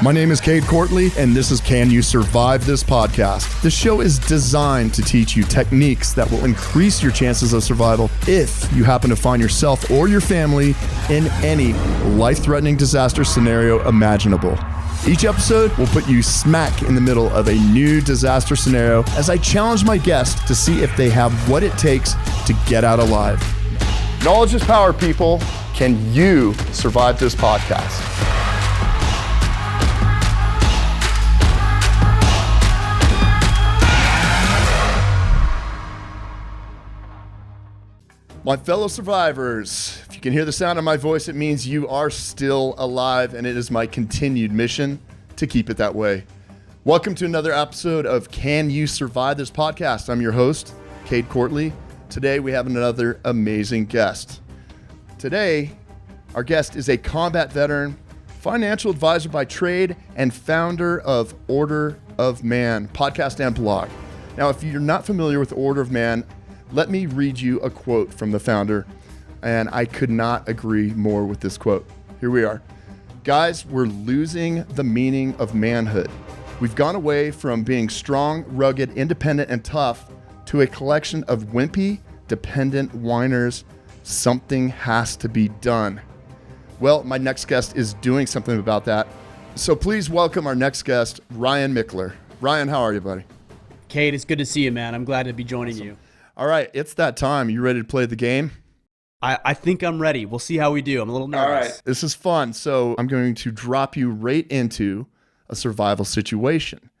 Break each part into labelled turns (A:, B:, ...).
A: My name is Cade and this is Can You Survive This Podcast? This show is designed to teach you techniques that will increase your chances of survival if you happen to find yourself or your family in any life-threatening disaster scenario imaginable. Each episode will put you smack in the middle of a new disaster scenario as I challenge my guests to see if they have what it takes to get out alive. Knowledge is power, people. Can you survive this podcast? My fellow survivors, if you can hear the sound of my voice, it means you are still alive, and it is my continued mission to keep it that way. Welcome to another episode of Can You Survive This Podcast? I'm your host, Cade. Today we have another amazing guest. Today, our guest is a combat veteran, financial advisor by trade, and founder of Order of Man, podcast and blog. Now, if you're not familiar with Order of Man, let me read you a quote from the founder, and I could not agree more with this quote. Here we are. Guys, we're losing the meaning of manhood. We've gone away from being strong, rugged, independent, and tough to a collection of wimpy, dependent whiners. Something has to be done. Well, my next guest is doing something about that. So please welcome our next guest, Ryan Michler. Ryan, how are you, buddy?
B: Cade, it's good to see you, man. I'm glad to be joining you.
A: All right, it's that time. You ready to play the game?
B: I think I'm ready. We'll see how we do. I'm a little nervous.
A: All right, this is fun. So I'm going to drop you right into a survival situation.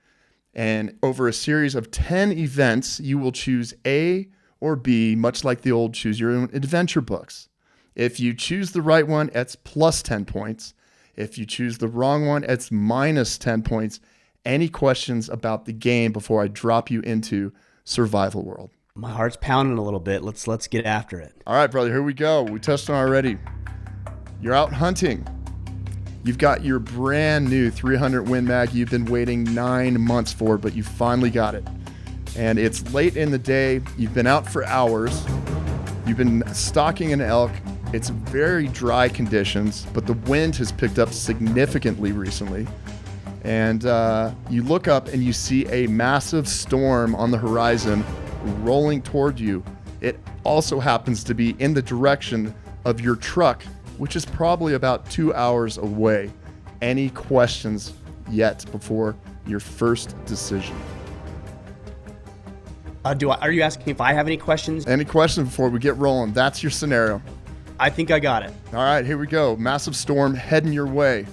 A: And over a series of 10 events, you will choose A or B, much like the old choose your own adventure books. If you choose the right one, it's plus 10 points. If you choose the wrong one, it's minus 10 points. Any questions about the game before I drop you into survival world?
B: My heart's pounding a little bit. Let's get after it.
A: All right, brother, here we go. We touched on it already. You're out hunting. You've got your brand new 300 Win Mag you've been waiting 9 months for, but you finally got it. And it's late in the day. You've been out for hours. You've been stalking an elk. It's very dry conditions, but the wind has picked up significantly recently. And you look up and you see a massive storm on the horizon rolling toward you. It also happens to be in the direction of your truck, which is probably about 2 hours away. Any questions yet before your first decision?
B: Are you asking if I have any questions?
A: Any questions before we get rolling? That's your scenario.
B: I think I got it.
A: All right, here we go. Massive storm heading your way.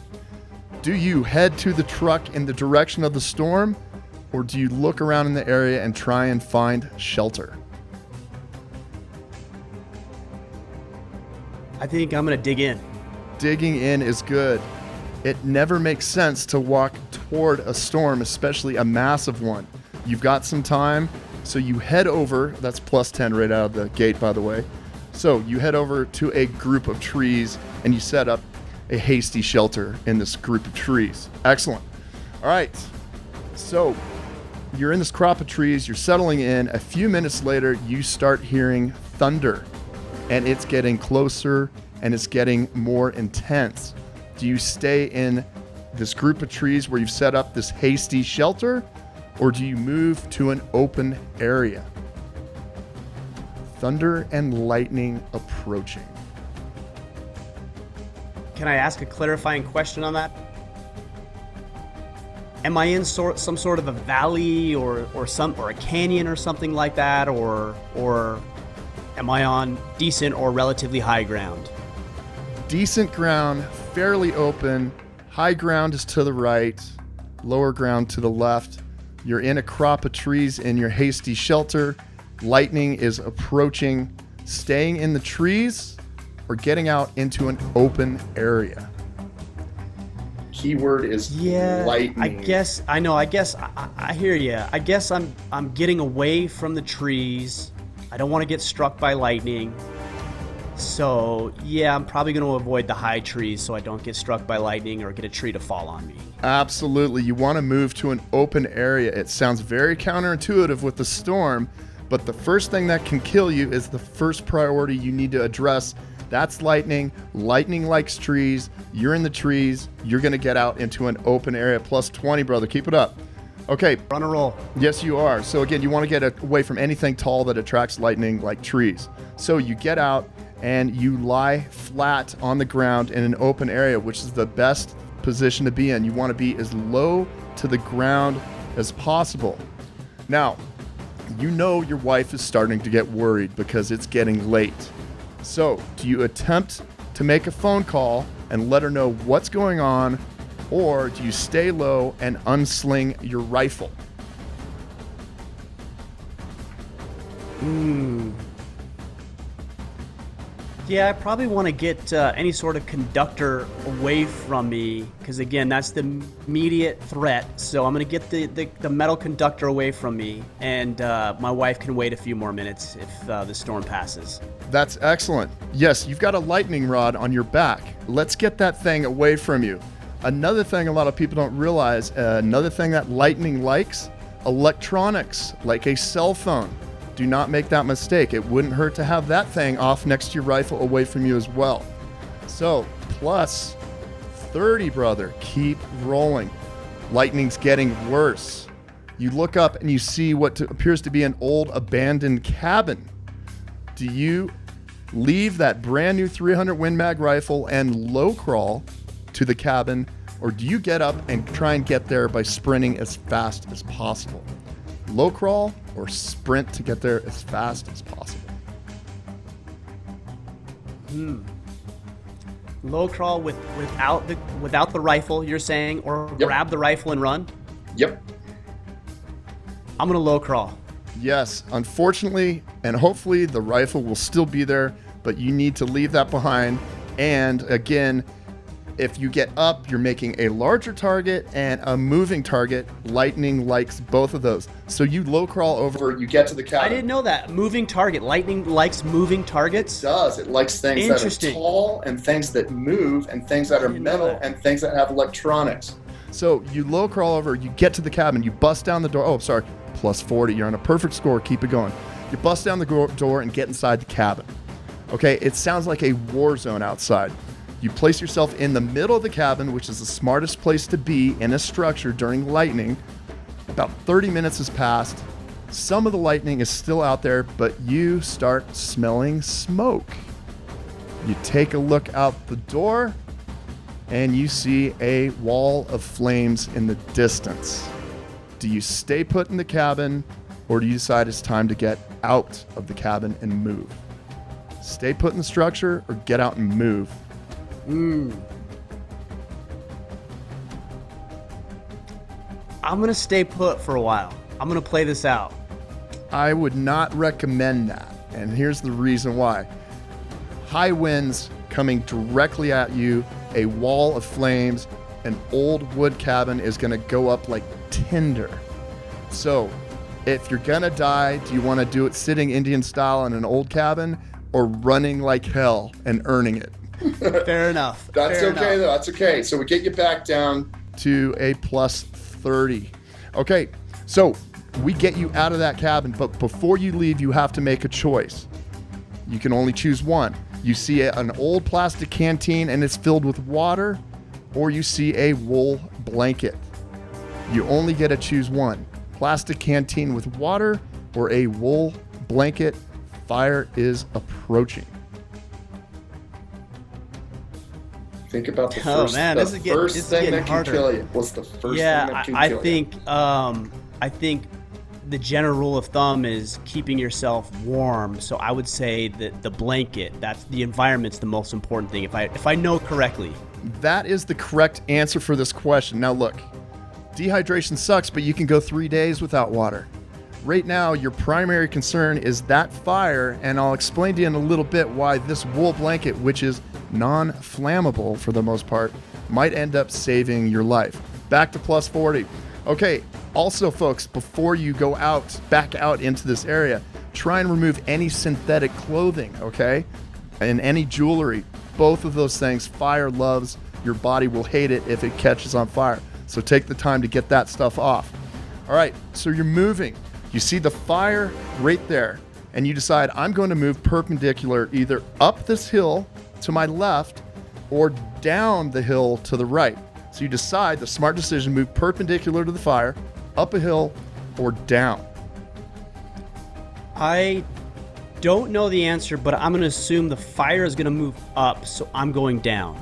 A: Do you head to the truck in the direction of the storm, or do you look around in the area and try and find shelter?
B: I think I'm going to dig in.
A: Digging in is good. It never makes sense to walk toward a storm, especially a massive one. You've got some time, so you head over. That's plus 10 right out of the gate, by the way. So you head over to a group of trees and you set up a hasty shelter in this group of trees. Excellent. All right. So you're in this crop of trees, you're settling in. A few minutes later, you start hearing thunder, and it's getting closer and it's getting more intense. Do you stay in this group of trees where you've set up this hasty shelter, or do you move to an open area? Thunder and lightning approaching.
B: Can I ask a clarifying question on that? Am I in some sort of a valley or a canyon or something like that, or am I on decent or relatively high ground?
A: Decent ground, fairly open. High ground is to the right, lower ground to the left. You're in a crop of trees in your hasty shelter. Lightning is approaching. Staying in the trees or getting out into an open area? Keyword is lightning.
B: I guess I hear you. I guess I'm getting away from the trees. I don't want to get struck by lightning. So yeah, I'm probably going to avoid the high trees so I don't get struck by lightning or get a tree to fall on me.
A: Absolutely. You want to move to an open area. It sounds very counterintuitive with the storm, but the first thing that can kill you is the first priority you need to address. That's lightning. Lightning likes trees. You're in the trees. You're going to get out into an open area. Plus 20, brother. Keep it up. Okay.
B: On a roll.
A: Yes, you are. So again, you want to get away from anything tall that attracts lightning like trees. So you get out and you lie flat on the ground in an open area, which is the best position to be in. You want to be as low to the ground as possible. Now, you know your wife is starting to get worried because it's getting late. So, do you attempt to make a phone call and let her know what's going on, or do you stay low and unsling your rifle?
B: Yeah, I probably want to get any sort of conductor away from me, because again, that's the immediate threat. So I'm going to get the metal conductor away from me, and my wife can wait a few more minutes if the storm passes.
A: That's excellent. Yes, you've got a lightning rod on your back. Let's get that thing away from you. Another thing a lot of people don't realize, another thing that lightning likes, electronics, like a cell phone. Do not make that mistake. It wouldn't hurt to have that thing off next to your rifle away from you as well. So, plus 30, brother. Keep rolling. Lightning's getting worse. You look up and you see what appears to be an old abandoned cabin. Do you leave that brand new 300 Win Mag rifle and low crawl to the cabin, or do you get up and try and get there by sprinting as fast as possible? Low crawl or sprint to get there as fast as possible?
B: Low crawl without the rifle, you're saying, or
C: Yep.
B: grab the rifle and run?
C: Yep.
B: I'm gonna low crawl.
A: Yes, unfortunately, and hopefully the rifle will still be there, but you need to leave that behind. And again, if you get up, you're making a larger target and a moving target. Lightning likes both of those. So you low crawl over,
C: You get to the cabin.
B: I didn't know that. Moving target. Lightning likes moving targets.
C: It does. It likes things that are
B: Interesting.
C: tall and things that move and things that are
B: didn't know
C: metal
B: that.
C: and things that have electronics.
A: So you low crawl over, you get to the cabin, you bust down the door. Oh, sorry, plus 40. You're on a perfect score. Keep it going. You bust down the door and get inside the cabin. Okay, it sounds like a war zone outside. You place yourself in the middle of the cabin, which is the smartest place to be in a structure during lightning. About 30 minutes has passed. Some of the lightning is still out there, but you start smelling smoke. You take a look out the door, and you see a wall of flames in the distance. Do you stay put in the cabin, or do you decide it's time to get out of the cabin and move? Stay put in the structure or get out and move?
B: I'm gonna stay put for a while. I'm gonna play this out.
A: I would not recommend that, and here's the reason why. High winds coming directly at you, a wall of flames, an old wood cabin is going to go up like tinder. So, if you're going to die, do you want to do it sitting Indian style in an old cabin or running like hell and earning it?
B: Fair enough.
C: That's
B: Fair
C: okay,
B: enough.
C: though. That's okay. So we get you back down.
A: To a plus 30. Okay, so we get you out of that cabin, but before you leave, you have to make a choice. You can only choose one. You see an old plastic canteen and it's filled with water, or you see a wool blanket. You only get to choose one. Plastic canteen with water or a wool blanket. Fire is approaching.
C: Think about the
B: Oh,
C: first,
B: man,
C: the
B: this is getting-
C: first
B: this is
C: thing
B: getting
C: that can
B: harder.
C: kill you. What's the first thing
B: Yeah,
C: that can
B: I
C: kill you?
B: think the general rule of thumb is keeping yourself warm. So I would say that the blanket, that's the environment's the most important thing. If I know correctly.
A: That is the correct answer for this question. Now look, dehydration sucks, but you can go 3 days without water. Right now, your primary concern is that fire, and I'll explain to you in a little bit why this wool blanket, which is non-flammable for the most part, might end up saving your life. Back to plus 40. Okay, also folks, before you go back out into this area, try and remove any synthetic clothing, okay? And any jewelry. Both of those things, fire loves. Your body will hate it if it catches on fire. So take the time to get that stuff off. All right, so you're moving. You see the fire right there. and you decide, I'm going to move perpendicular either up this hill to my left or down the hill to the right. So you decide, the smart decision, move perpendicular to the fire, up a hill or down.
B: I don't know the answer, but I'm going to assume the fire is going to move up, so I'm going down.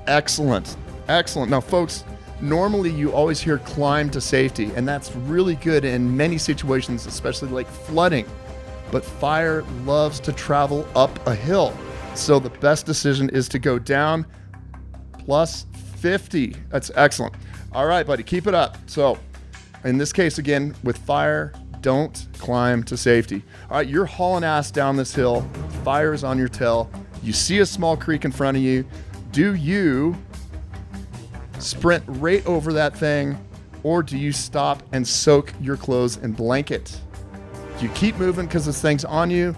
A: Excellent. Excellent. Now, folks, normally you always hear climb to safety, and that's really good in many situations, especially like flooding. But fire loves to travel up a hill. So the best decision is to go down plus 50. That's excellent. All right, buddy, keep it up. So in this case, again, with fire, don't climb to safety. All right, you're hauling ass down this hill. Fire is on your tail. You see a small creek in front of you. Do you sprint right over that thing, or do you stop and soak your clothes in blanket? Do you keep moving because this thing's on you,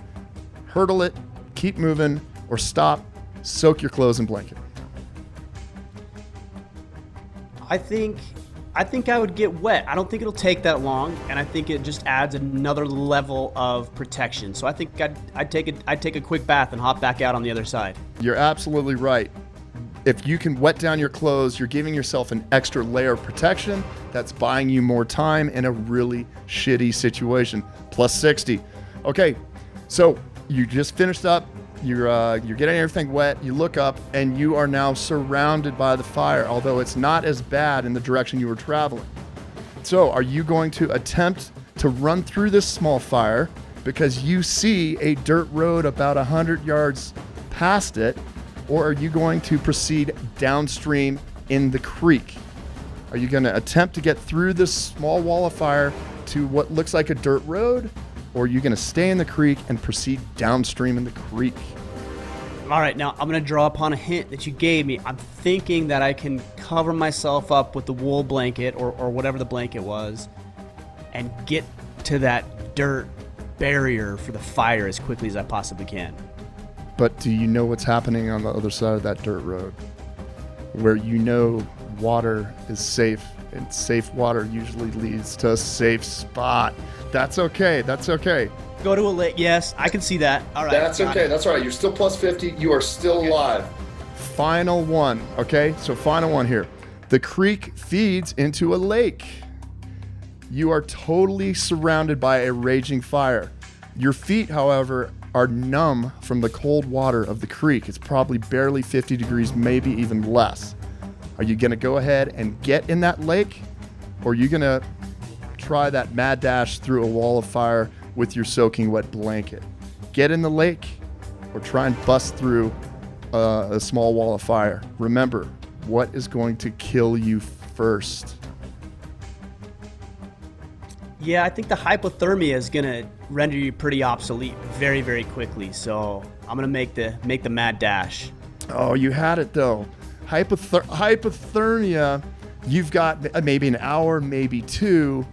A: hurdle it, keep moving, or stop, soak your clothes in blanket?
B: I think I would get wet. I don't think it'll take that long, and I think it just adds another level of protection. So I think I'd take a quick bath and hop back out on the other side.
A: You're absolutely right. If you can wet down your clothes, you're giving yourself an extra layer of protection. That's buying you more time in a really shitty situation. Plus 60. Okay, so you just finished up. You're getting everything wet. You look up, and you are now surrounded by the fire, although it's not as bad in the direction you were traveling. So are you going to attempt to run through this small fire because you see a dirt road about 100 yards past it, or are you going to proceed downstream in the creek? Are you going to attempt to get through this small wall of fire to what looks like a dirt road, or are you going to stay in the creek and proceed downstream in the creek?
B: All right, now I'm going to draw upon a hint that you gave me. I'm thinking that I can cover myself up with the wool blanket or whatever the blanket was and get to that dirt barrier for the fire as quickly as I possibly can.
A: But do you know what's happening on the other side of that dirt road? Where you know water is safe, and safe water usually leads to a safe spot. That's okay. That's okay.
B: Go to a lake. Yes, I can see that. All right.
C: That's okay. That's all right. You're still plus 50. You are still alive.
A: Final one. Okay, so final one here. The creek feeds into a lake. You are totally surrounded by a raging fire. Your feet, however, are numb from the cold water of the creek. It's probably barely 50 degrees, maybe even less. Are you going to go ahead and get in that lake, or are you going to try that mad dash through a wall of fire with your soaking wet blanket? Get in the lake, or try and bust through a small wall of fire. Remember, what is going to kill you first?
B: Yeah, I think the hypothermia is going to render you pretty obsolete very, very quickly. So I'm going to make the mad dash.
A: Oh, you had it though. Hypothermia, you've got maybe an hour, maybe two.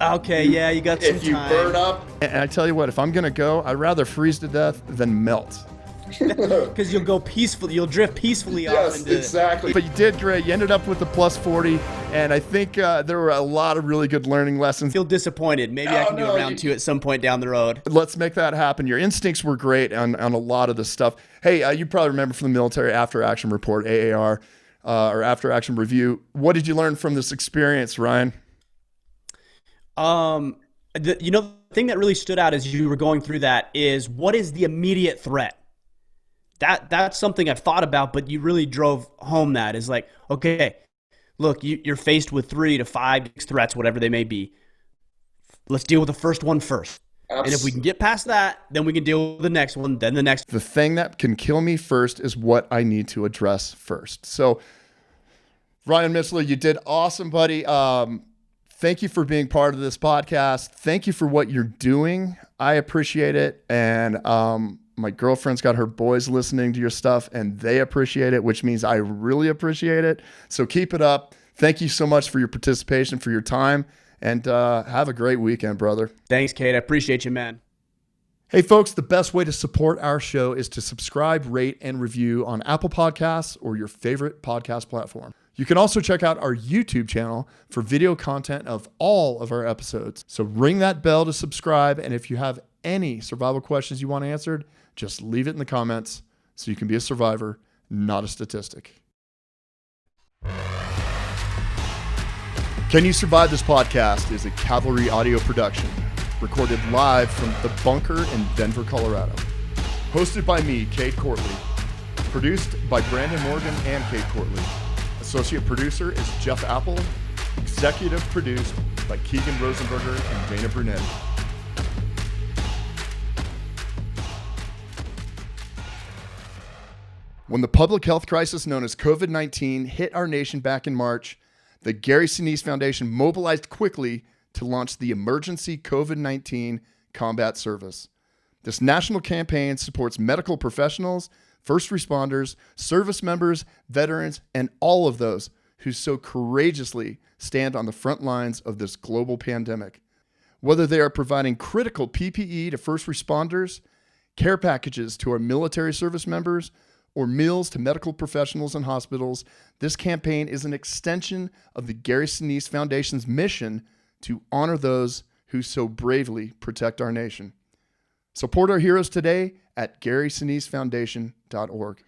B: Okay, yeah, you got some time.
C: If you burn up.
A: And I tell you what, if I'm going to go, I'd rather freeze to death than melt.
B: Because you'll drift peacefully off
C: Yes,
B: into...
C: exactly.
A: But you did great. You ended up with the plus 40, and I think there were a lot of really good learning lessons.
B: Feel disappointed. Maybe I can do a round two at some point down the road.
A: Let's make that happen. Your instincts were great on a lot of this stuff. Hey, you probably remember from the military after action report, AAR, or after action review. What did you learn from this experience, Ryan?
B: The thing that really stood out as you were going through that is, what is the immediate threat? That's something I've thought about, but you really drove home that is like, okay, look, you're faced with 3 to 5 threats, whatever they may be. Let's deal with the first one first. And if we can get past that, then we can deal with the next one, then the next.
A: The thing that can kill me first is what I need to address first. So, Ryan Michler, you did awesome, buddy. Thank you for being part of this podcast. Thank you for what you're doing. I appreciate it. And my girlfriend's got her boys listening to your stuff, and they appreciate it, which means I really appreciate it. So keep it up. Thank you so much for your participation, for your time, and have a great weekend, brother.
B: Thanks, Cade. I appreciate you, man.
A: Hey, folks, the best way to support our show is to subscribe, rate, and review on Apple Podcasts or your favorite podcast platform. You can also check out our YouTube channel for video content of all of our episodes. So ring that bell to subscribe, and if you have any survival questions you want answered, just leave it in the comments so you can be a survivor, not a statistic. Can You Survive This Podcast is a Cavalry audio production, recorded live from the bunker in Denver, Colorado. Hosted by me, Cade Courtley. Produced by Brandon Morgan and Cade Courtley. Associate producer is Jeff Apple. Executive produced by Keegan Rosenberger and Dana Brunetti. When the public health crisis known as COVID-19 hit our nation back in March, the Gary Sinise Foundation mobilized quickly to launch the Emergency COVID-19 Combat Service. This national campaign supports medical professionals, first responders, service members, veterans, and all of those who so courageously stand on the front lines of this global pandemic. Whether they are providing critical PPE to first responders, care packages to our military service members, or meals to medical professionals and hospitals, this campaign is an extension of the Gary Sinise Foundation's mission to honor those who so bravely protect our nation. Support our heroes today at GarySiniseFoundation.org.